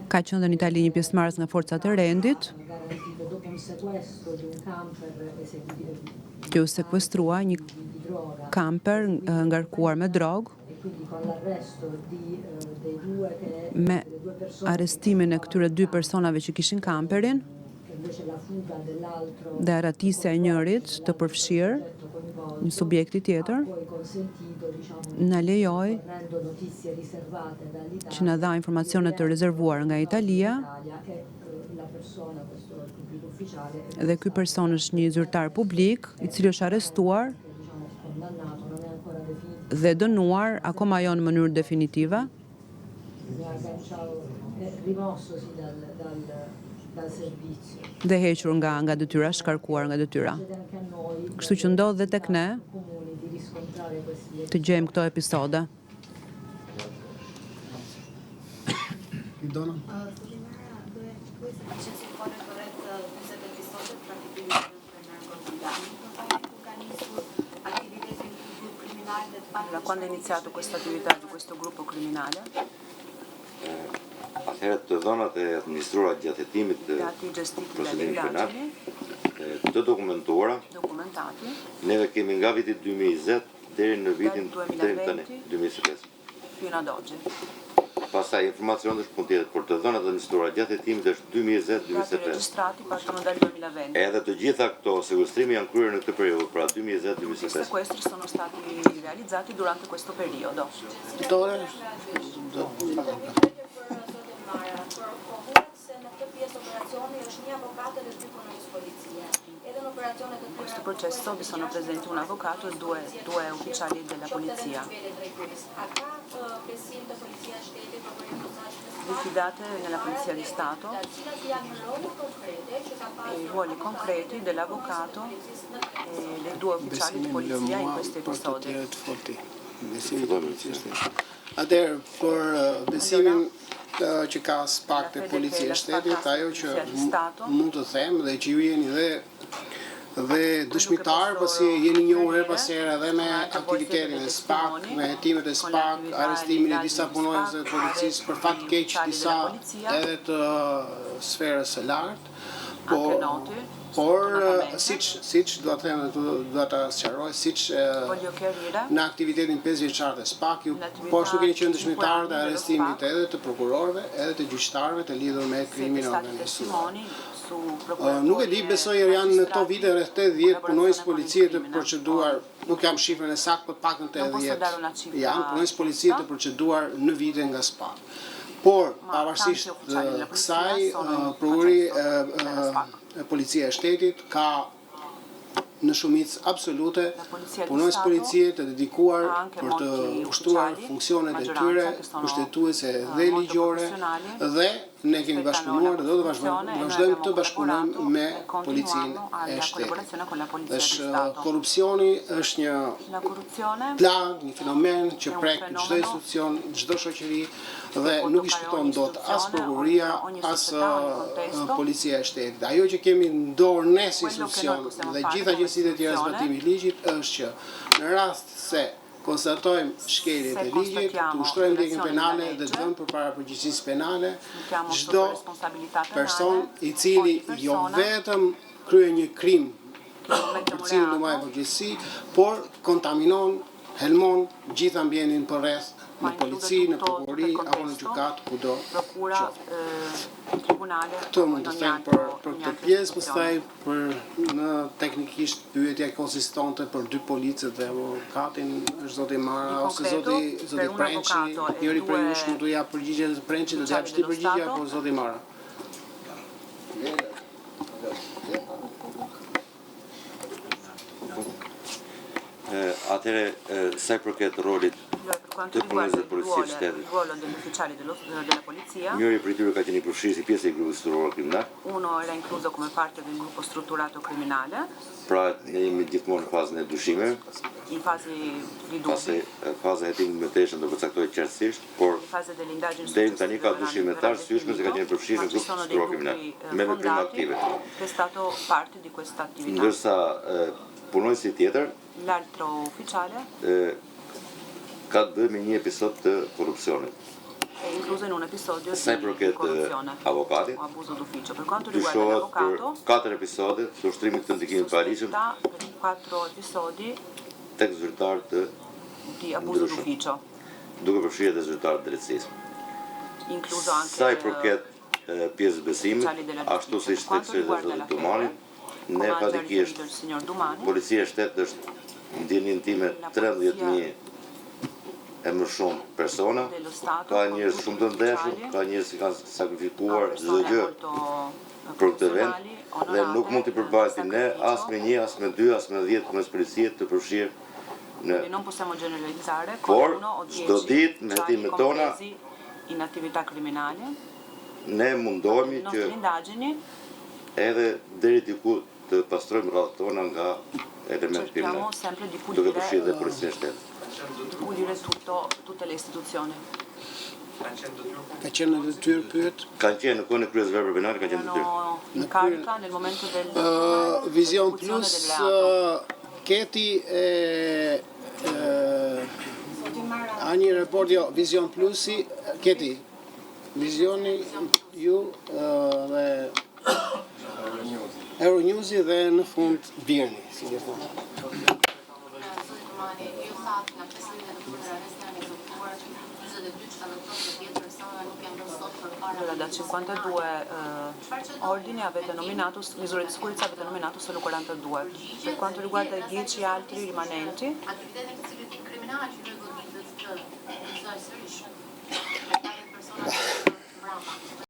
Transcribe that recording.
Ka qenë në Itali një pjesëmarrës nga forcat e rendit që u sekuestrua një kamper ngarkuar me drogë. Me arrestimin e këtyre dy personave që kishin kamperin dhe arratisja e njërit të përfshirë, një subjekti tjetër, na lejoi që na dha informacione të rezervuara nga Italia dhe ky person është një zyrtar publik i cili është arrestuar dhe dënuar akoma jo në mënyrë definitive. Dhe hequr nga detyra, shkarkuar nga detyra. Kështu që ndodh dhe tek ne të gjejmë këto episode. Dona? Da quando è iniziato questa attività di questo gruppo criminale? Atëherë të dhënat e administruara gjatë hetimit të procedimit penal të dokumentuara, neve kemi nga viti 2020 deri në vitin deri tani 2025. Fino ad oggi. Pastaj informacionet është punë tjetër, por të dhënat administruara gjatë hetimit është 2020-2025. Registrati partono dal 2020. Edhe të gjitha këto sekuestrimi janë kryer në këtë periudhë, pra 2020-2025. I sequestri sono stati realizzati durante questo periodo. In questo processo vi sono presenti un avvocato e due ufficiali della polizia. Vi fidate nella Polizia di Stato e i ruoli concreti dell'avvocato e dei due ufficiali di polizia in questi episodi. Atëherë, për besimin që ka SPAK të Policia e Shtetit, ajo që mund të them dhe që ju jeni dhe dëshmitar, pasi jeni njohur her pas here edhe me aktivitetin e SPAK, me hetimet e SPAK, arrestimin e disa punonjës të policisë për fat keq disa edhe të sferës së lartë, por siç do të them, do ta sqaroj, siç në aktivitetin 5 vjeçar të SPAK, ju po ashtu keni qenë dëshmitar të arrestimit edhe të prokurorëve, edhe të gjyqtarëve të lidhur me krimin organizuar. Nuk e di, besoj janë në këto vite rreth 80 punonjës policie të proceduar, nuk jam shifrën e saktë, por pakën 80 janë punonjës policie të proceduar në vite nga SPAK. Por pavarësisht kësaj, prokurori Policia e Shtetit ka në shumicë absolute punonjës policie të dedikuar për të ushtruar funksionet e tyre kushtetuese dhe ligjore dhe ne kemi bashkëpunuar dhe do të vazhdojmë të bashkëpunojmë me Policinë e Shtetit. Korrupsioni është një plag, një fenomen që prek çdo institucion, çdo shoqëri dhe nuk i shpëton dot as prokuroria, as Policia e Shtetit. Ajo që kemi në dorë ne si institucion dhe gjithë agjencitë e tjera zbatimi i ligjit është që në rast se konstatojmë shkeljet e ligjit, të ushtrojmë ndjekjen penale dhe të vëmë përpara përgjegjësisë penale çdo person i cili jo vetëm krye një krim për cilin do marrë përgjegjësi, por kontaminon, helmon gjithë ambientin përreth në polici, në prokurori apo në gjykat, kudo qoftë. Këto mund të them për këtë pjesë, pastaj për në teknikisht pyetja konsistante për dy policët dhe avokatin është zoti Mara ose zoti Prençi, njëri prej jush mund të jap përgjigje të Prençi, do të japësh ti përgjigje apo zoti Mara? Atëre, sa i përket rolit të punonjësve të policisë së shtetit. Njëri prej tyre ka qenë i përfshirë si pjesë e grupit strutturato criminale. Uno era incluso come parte del gruppo strutturato criminale. Pra, ne jemi gjithmonë në fazën e dyshimeve. In fase di dubbi. Pasi faza e hetimit me teshën do përcaktohet qartësisht, por deri tani ka dyshime të arsyeshme se ka qenë përfshirë në grup strutturato criminale me veprime aktive. È stato parte di questa attività. Ndërsa punonjësi tjetër, l'altro ufficiale, ka të bëjë me një episod të korrupsionit. È incluso in un episodio Sa i di përket corruzione avokatit, o abuso d'ufficio. Per quanto riguarda dyshohet për l'avvocato, 4 episode të ushtrimit të ndikimit paligjshëm per 4 episodi tek zyrtar të di abuso ndryshëm, d'ufficio, duke përfshirë edhe zyrtar të drejtësisë. incluso anche Sa i përket pjesës besimit, ufficiali della ashtu giustizia. siç Per quanto teksoi dhe riguarda zoti la Dumani, fede, ne come ha già fatikisht riferito il signor Dumani, policia e shtetit është ndjenin time 13.000 e më shumë persona, dello Stato, ka con njerëz tutti shumë gli të ndeshur, ufficiali, ka njerëz që kanë ha sakrifikuar çdo persone gjë molto për këtë vend professionali, dhe nuk mund t'i përballti ne sacrificio. as me 1, as me 2, as me 10 mes policie të përfshirë në Quindi non possiamo generalizzare con por uno o 10 çdo ditë me gialli hetimet tona compresi in attività criminali. ne mundohemi Le që nostre indagini edhe deri diku të pastrojmë rradhët tona nga elementi cerchiamo kriminal, sempre di duke përfshirë dhe pulire, policinë e shtetit. di pulire tutte le istituzioni. Ka qenë në detyrë pyet. Kanë qenë në kohën e kryesëveprave penale, kanë qenë detyrë. Erano in carica nel momento del Vision dell'esecuzione Plus del reato. keti a një report jo, Vision Plusi keti. Visioni ju dhe Euronewsi dhe në fund Birni, si ke thonë. Allora, da 52 ordini avete nominato, misure di sicurezza avete nominato solo 42. Per quanto riguarda i 10 altri rimanenti,